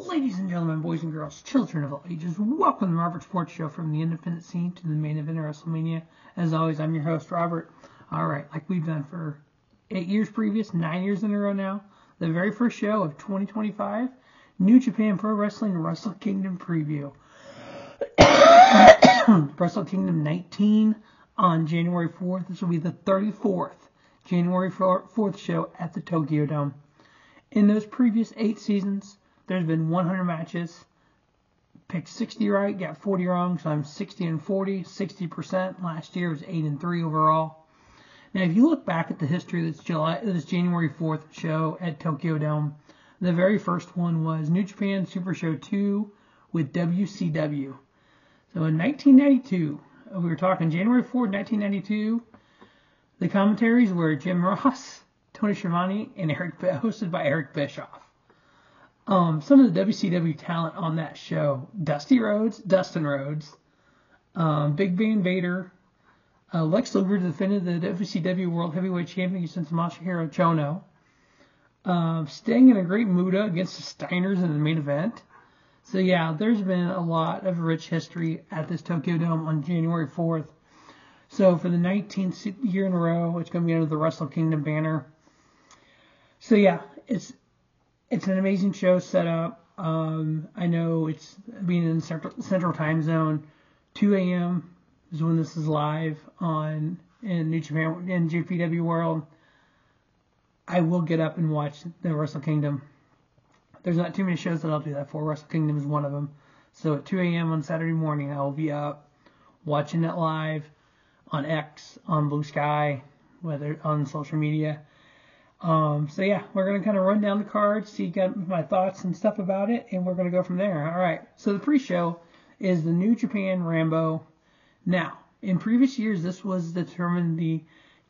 Ladies and gentlemen, boys and girls, children of all ages, welcome to the Robert Sports Show, from the independent scene to the main event of WrestleMania. As always, I'm your host, Robert. Alright, like we've done for 8 years previous, 9 years in a row now, the very first show of 2025, New Japan Pro Wrestling Wrestle Kingdom preview. Wrestle Kingdom 19 on January 4th. This will be the 34th January 4th show at the Tokyo Dome. In those previous 8 seasons, there's been 100 matches. Picked 60 right, got 40 wrong, so I'm 60 and 40, 60%. Last year was 8 and 3 overall. Now, if you look back at the history of this January 4th show at Tokyo Dome, the very first one was New Japan Super Show 2 with WCW. So in 1992, we were talking January 4th, 1992, the commentaries were Jim Ross, Tony Schiavone, and hosted by Eric Bischoff. Some of the WCW talent on that show: Dustin Rhodes, Big Van Vader, Lex Luger defended the WCW World Heavyweight Champion against Masahiro Chono, Sting in a great Muda against the Steiners in the main event. So yeah, there's been a lot of rich history at this Tokyo Dome on January 4th. So for the 19th year in a row, it's going to be under the Wrestle Kingdom banner. So yeah, it's an amazing show set up. I know it's being in Central Time Zone. 2 a.m. is when this is live in New Japan, NJPW World. I will get up and watch the Wrestle Kingdom. There's not too many shows that I'll do that for. Wrestle Kingdom is one of them. So at 2 a.m. on Saturday morning, I will be up watching it live on X, on BlueSky, whether on social media. So yeah, we're going to kind of run down the card, see my thoughts and stuff about it, and we're going to go from there. All right, so the pre-show is the New Japan Rambo. Now, in previous years, this was determined the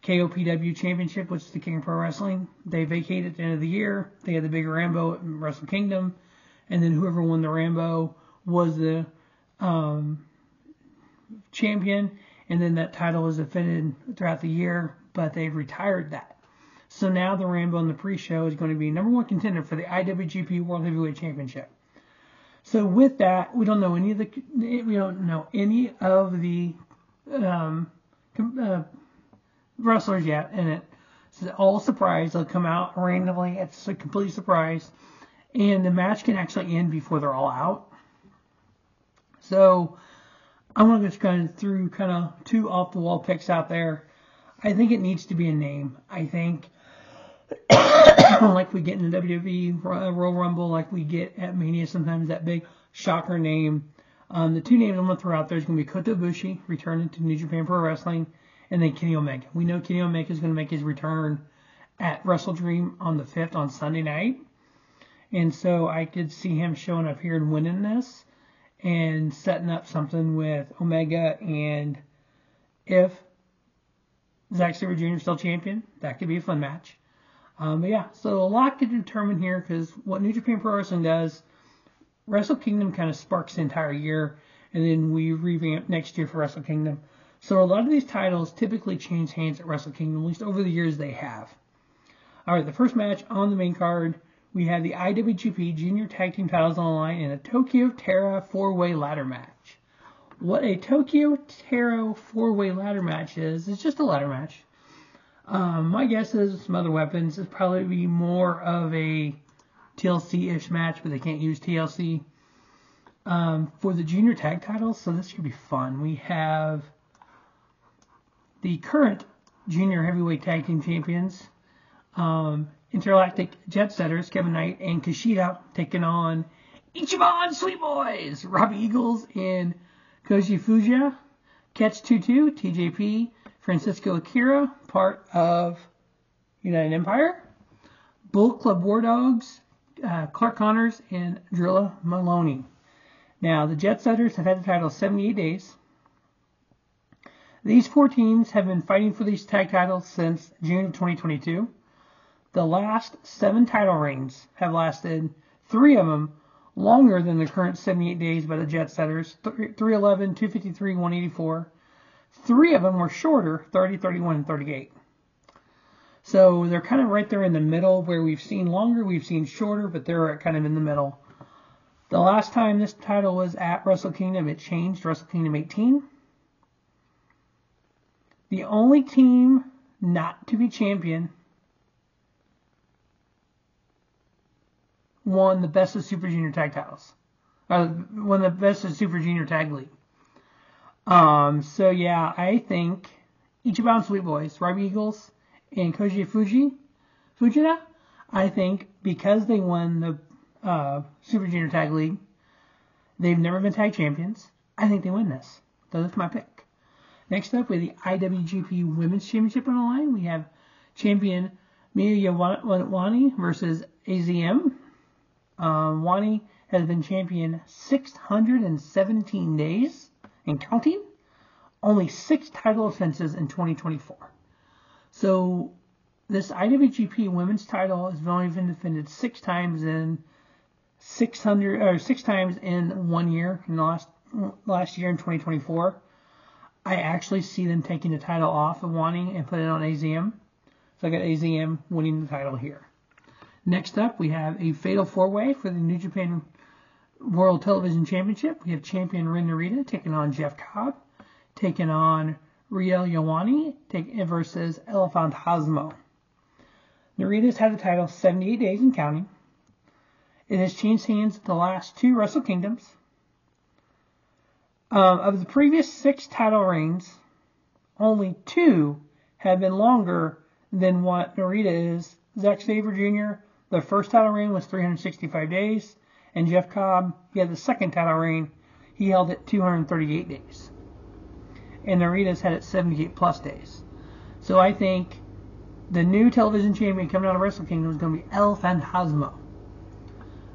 KOPW Championship, which is the King of Pro Wrestling. They vacated at the end of the year. They had the big Rambo at Wrestle Kingdom, and then whoever won the Rambo was the champion, and then that title was defended throughout the year, but they've retired that. So now the Rambo in the pre-show is going to be number one contender for the IWGP World Heavyweight Championship. So with that, we don't know any of the wrestlers yet in it. It's all surprise. They'll come out randomly. It's a complete surprise, and the match can actually end before they're all out. So I'm going to just kind of two off the wall picks out there. I think it needs to be a name. I think like we get in the WWE Royal Rumble, like we get at Mania sometimes, that big shocker name. The two names I'm going to throw out there is going to be Kota Ibushi, returning to New Japan Pro Wrestling, and then Kenny Omega. We know Kenny Omega is going to make his return at Wrestle Dream on the 5th on Sunday night. And so I could see him showing up here and winning this and setting up something with Omega, and if Zack Sabre Jr. is still champion, that could be a fun match. But yeah, so a lot to determine here, because what New Japan Pro Wrestling does, Wrestle Kingdom kind of sparks the entire year, and then we revamp next year for Wrestle Kingdom. So a lot of these titles typically change hands at Wrestle Kingdom, at least over the years they have. Alright, the first match on the main card, we have the IWGP Junior Tag Team titles on the line in a Tokyo Terra 4-way ladder match. What a Tokyo Terra 4-way ladder match is just a ladder match. My guess is some other weapons. It's probably be more of a TLC-ish match, but they can't use TLC. For the junior tag titles, so this should be fun. We have the current junior heavyweight tag team champions, Intergalactic Jet Setters, Kevin Knight and KUSHIDA, taking on Ichiban Sweet Boys, Robbie Eagles and Koji Fujita, Catch 22, TJP, Francesco Akira, part of United Empire, Bullet Club War Dogs, Clark Connors, and Drilla Moloney. Now, the Jet Setters have had the title 78 days. These 4 teams have been fighting for these tag titles since June of 2022. The last 7 title reigns have lasted, 3 of them longer than the current 78 days by the Jet Setters, 311, 253, 184. 3 of them were shorter, 30, 31, and 38. So they're kind of right there in the middle, where we've seen longer, we've seen shorter, but they're kind of in the middle. The last time this title was at Wrestle Kingdom, it changed, Wrestle Kingdom 18. The only team not to be champion won the Best of Super Junior Tag titles. Won the Best of Super Junior Tag League. So yeah, I think Ichiban Sweet Boys, Robbie Eagles, and Koji Fujita, I think because they won the Super Junior Tag League, they've never been tag champions. I think they win this. So that's my pick. Next up, with the IWGP Women's Championship on the line, we have champion Mayu Iwatani versus AZM. Wani has been champion 617 days and counting. Only 6 title defenses in 2024. So this IWGP Women's title has only been defended 6 times in 6 times in 1 year in the last year in 2024. I actually see them taking the title off of Wani and putting it on AZM. So I got AZM winning the title here. Next up, we have a fatal 4-way for the New Japan World Television Championship. We have champion Ren Narita taking on Jeff Cobb, taking on Ryohei versus El Phantasmo. Narita's had the title 78 days and counting. It has changed hands at the last 2 Wrestle Kingdoms. Of the previous 6 title reigns, only 2 have been longer than what Narita is. Zack Sabre Jr., the first title reign was 365 days, and Jeff Cobb, he had the second title reign. He held it 238 days. And Narita's had it 78 plus days. So I think the new television champion coming out of Wrestle Kingdom is going to be El Phantasmo.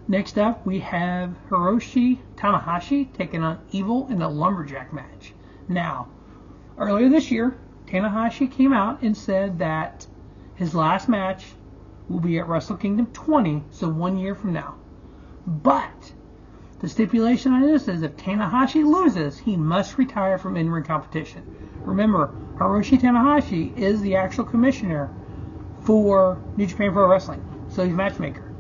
Next up, we have Hiroshi Tanahashi taking on Evil in the Lumberjack match. Now, earlier this year, Tanahashi came out and said that his last match will be at Wrestle Kingdom 20, so 1 year from now. But the stipulation on this is if Tanahashi loses, he must retire from in-ring competition. Remember, Hiroshi Tanahashi is the actual commissioner for New Japan Pro Wrestling, so he's matchmaker.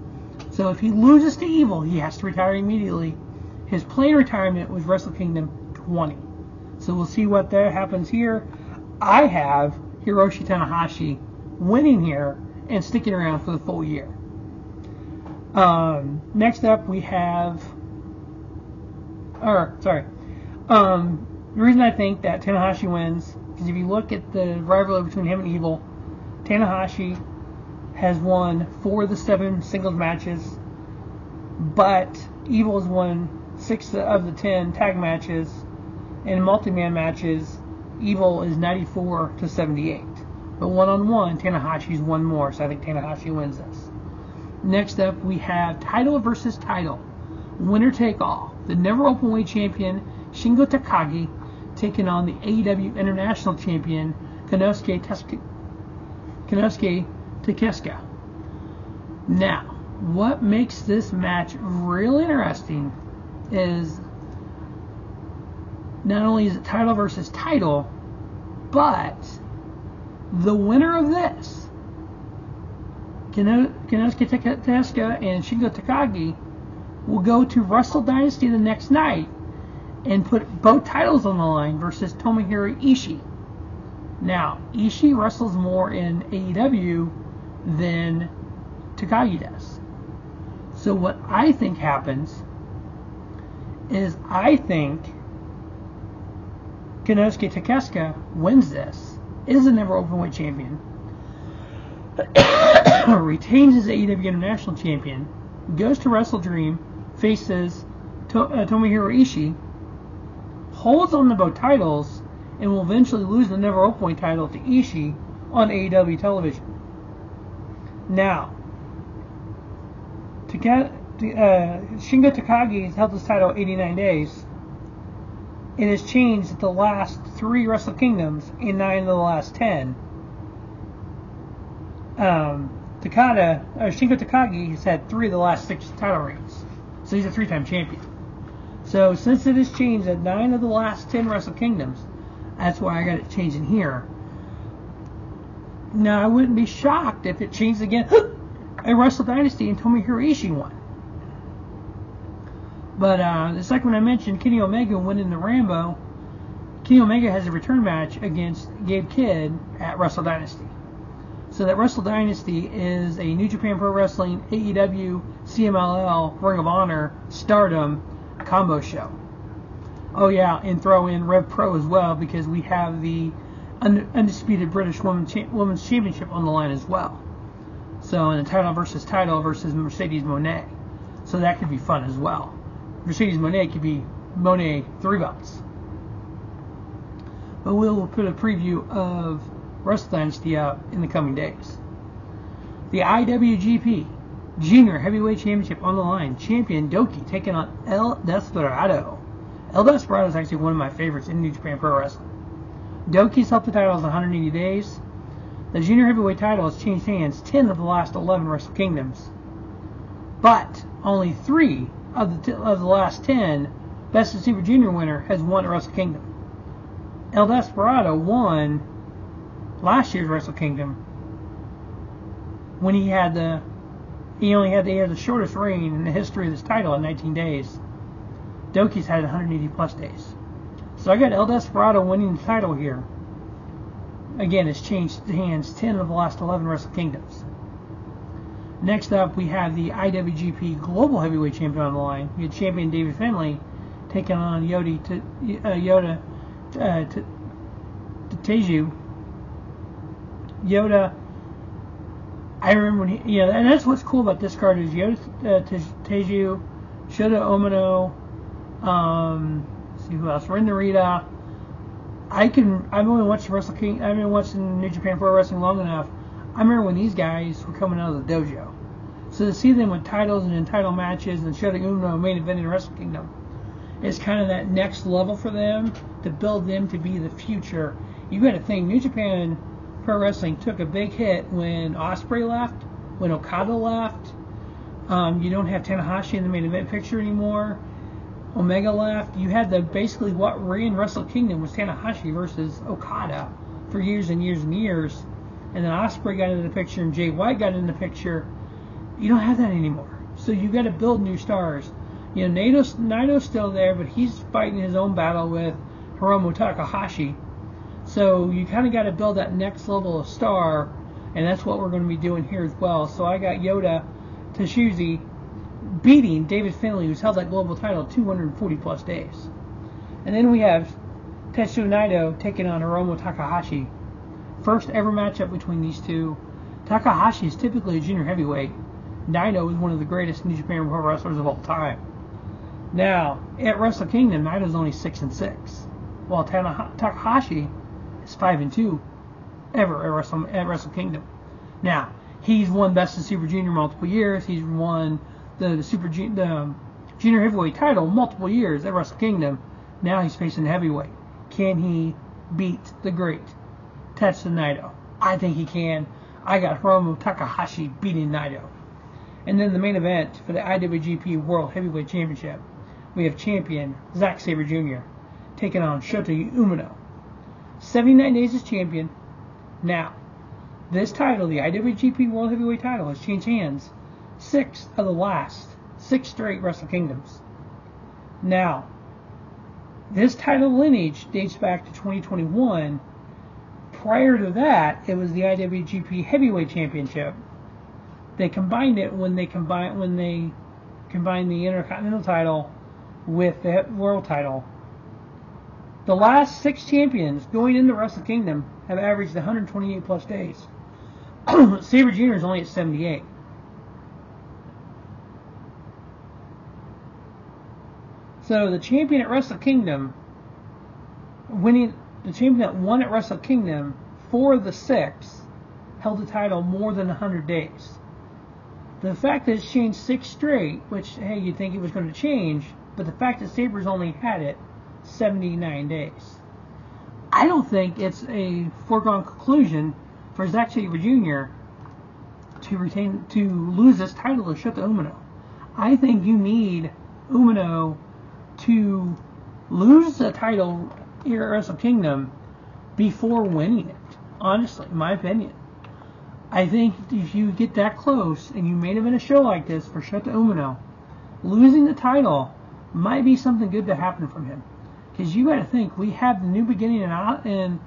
So if he loses to Evil, he has to retire immediately. His planned retirement was Wrestle Kingdom 20. So we'll see what there happens here. I have Hiroshi Tanahashi winning here and sticking around for the full year. Next up, we have... The reason I think that Tanahashi wins is if you look at the rivalry between him and Evil, Tanahashi has won 4 of the 7 singles matches, but Evil has won 6 of the 10 tag matches, and in multi-man matches, Evil is 94 to 78. But one-on-one, Tanahashi's won more, so I think Tanahashi wins this. Next up, we have title versus title. Winner take all. The never Openweight champion, Shingo Takagi, taking on the AEW International champion, Konosuke Takeshita. Now, what makes this match real interesting is not only is it title versus title, but the winner of this, Konosuke Takeshita and Shingo Takagi, will go to Wrestle Dynasty the next night and put both titles on the line versus Tomohiro Ishii. Now, Ishii wrestles more in AEW than Takagi does. So what I think happens is I think Konosuke Takeshita wins this, is the never Openweight champion, retains his AEW International champion, goes to Wrestle Dream, faces Tomohiro Ishii, holds on to both titles, and will eventually lose the never Openweight title to Ishii on AEW television. Now, Shingo Takagi has held this title 89 days. It has changed at the last 3 Wrestle Kingdoms and 9 of the last 10. Shingo Takagi has had 3 of the last 6 title reigns. So he's a 3-time champion. So since it has changed at 9 of the last 10 Wrestle Kingdoms, that's why I got it changed in here. Now, I wouldn't be shocked if it changed again at Wrestle Dynasty and Tomohiro Ishii won. But it's like when I mentioned Kenny Omega winning the Rambo. Kenny Omega has a return match against Gabe Kidd at Wrestle Dynasty. So that Wrestle Dynasty is a New Japan Pro Wrestling, AEW, CMLL, Ring of Honor, Stardom combo show. Oh yeah, and throw in Rev Pro as well, because we have the undisputed British Women's Championship on the line as well. So in a title versus Mercedes Moné. So that could be fun as well. Mercedes Moné could be Moné 3 belts. But we'll put a preview of Wrestle Dynasty out in the coming days. The IWGP Junior Heavyweight Championship on the line. Champion DOUKI taking on El Desperado. El Desperado is actually one of my favorites in New Japan Pro Wrestling. DOUKI's held the titles 180 days. The Junior Heavyweight title has changed hands 10 of the last 11 Wrestle Kingdoms. But only 3 of the last 10 Best of Super Junior winner has won at Wrestle Kingdom. El Desperado won last year's Wrestle Kingdom when he had the shortest reign in the history of this title at 19 days. DOUKI's had 180 plus days. So I got El Desperado winning the title here. Again, it's changed hands 10 of the last 11 Wrestle Kingdoms. Next up, we have the IWGP Global Heavyweight Champion on the line. We had champion David Finlay taking on Teju. Yoda, I remember when he, and that's what's cool about this card is Yoda, Teju, Shota Umino, see who else, Narita. I've only watched Wrestle King. I've been watching New Japan Pro Wrestling long enough. I remember when these guys were coming out of the dojo. So to see them with titles and in title matches and Shota Umino main event in Wrestle Kingdom is kind of that next level for them to build them to be the future. You got to think New Japan Pro Wrestling took a big hit when Ospreay left, when Okada left. You don't have Tanahashi in the main event picture anymore. Omega left. You had basically what ran Wrestle Kingdom was Tanahashi versus Okada for years and years and years. And then Ospreay got into the picture and Jay White got into the picture. You don't have that anymore. So you got to build new stars. You know, Naito's still there, but he's fighting his own battle with Hiromu Takahashi. So you kind of got to build that next level of star, and that's what we're going to be doing here as well. So I got Yota Tsuji beating David Finlay, who's held that global title 240 plus days. And then we have Tetsuya Naito taking on Hiromu Takahashi. First ever matchup between these two. Takahashi is typically a junior heavyweight. Naito is one of the greatest New Japan Pro wrestlers of all time. Now, at Wrestle Kingdom, Naito's only 6-6, while Takahashi is 5-2 ever at Wrestle Kingdom. Now, he's won Best of Super Junior multiple years. He's won the Junior Heavyweight title multiple years at Wrestle Kingdom. Now he's facing heavyweight. Can he beat the great Tetsuya Naito? I think he can. I got Hiromu Takahashi beating Naito. And then the main event for the IWGP World Heavyweight Championship, we have champion Zack Sabre Jr. taking on Shota Umino. 79 days as champion. Now, this title, the IWGP World Heavyweight title, has changed hands 6 of the last 6 straight Wrestle Kingdoms. Now, this title lineage dates back to 2021. Prior to that, it was the IWGP Heavyweight Championship. They combined it when they combined the Intercontinental title with the World title. The last 6 champions going into Wrestle Kingdom have averaged 128 plus days. Sabre Jr. is only at 78. So the champion at Wrestle Kingdom, the champion that won at Wrestle Kingdom, 4 of the 6 held the title more than 100 days. The fact that it's changed 6 straight, which, hey, you'd think it was going to change, but the fact that Sabre's only had it 79 days. I don't think it's a foregone conclusion for Zack Sabre Jr. to lose this title to Shota Umino. I think you need Umino to lose the title here at Wrestle Kingdom before winning it. Honestly, in my opinion. I think if you get that close and you made him in a show like this for Shota Umino, losing the title might be something good to happen from him. Because you got to think, we have the new beginning in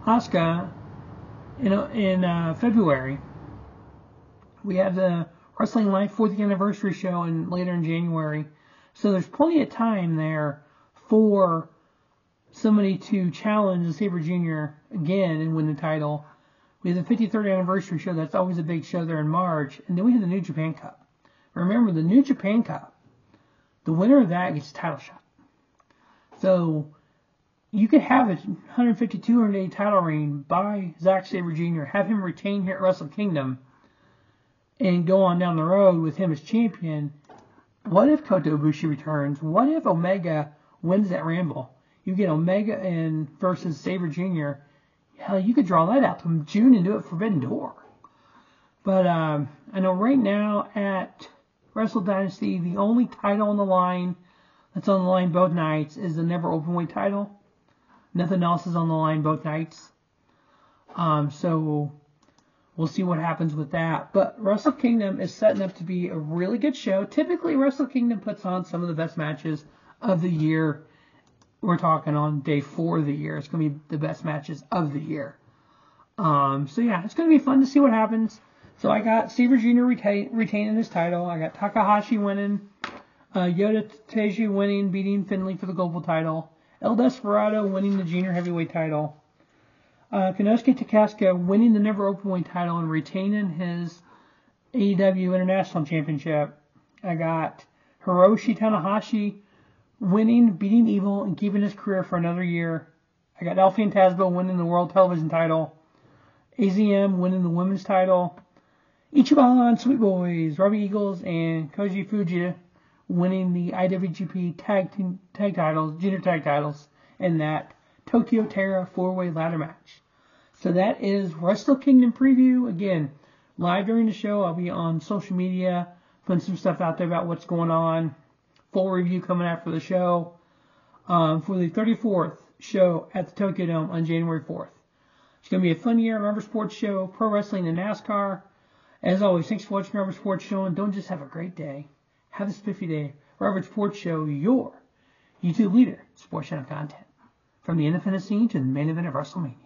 Asuka in February. We have the Wrestling Life 40th anniversary show later in January. So there's plenty of time there for somebody to challenge Sabre Jr. again and win the title. We have the 53rd anniversary show. That's always a big show there in March. And then we have the New Japan Cup. Remember, the New Japan Cup, the winner of that gets a title shot. So you could have a 152-day title reign by Zack Sabre Jr., have him retain here at Wrestle Kingdom, and go on down the road with him as champion. What if Kota Ibushi returns? What if Omega wins that Rambo? You get Omega versus Sabre Jr. Hell, you could draw that out from June and do it Forbidden Door. But I know right now at Wrestle Dynasty, the only title on the line that's on the line both nights is the Never Openweight title. Nothing else is on the line both nights. So we'll see what happens with that. But Wrestle Kingdom is setting up to be a really good show. Typically, Wrestle Kingdom puts on some of the best matches of the year. We're talking on day 4 of the year. It's going to be the best matches of the year. So yeah, it's going to be fun to see what happens. So I got Sabre Jr. retaining his title. I got Takahashi winning. Yota Teji winning, beating Finlay for the global title. El Desperado winning the junior heavyweight title. Konosuke Takeshita winning the Never Openweight title and retaining his AEW International Championship. I got Hiroshi Tanahashi winning, beating Evil, and keeping his career for another year. I got El Phantasmo winning the World Television title. AZM winning the women's title. Ichiban, Sweet Boys, Robbie Eagles, and Koji Fujita winning the IWGP tag titles, junior tag titles, and that Tokyo Terra 4-way ladder match. So that is Wrestle Kingdom preview. Again, live during the show. I'll be on social media, putting some stuff out there about what's going on. Full review coming after the show for the 34th show at the Tokyo Dome on January 4th. It's going to be a fun year. Rubber Sports Show, Pro Wrestling, and NASCAR. As always, thanks for watching Rubber Sports Show, and don't just have a great day. Have a spiffy day. Rubber Sports Show, your YouTube leader, sports channel content. From the independent scene to the main event of WrestleMania.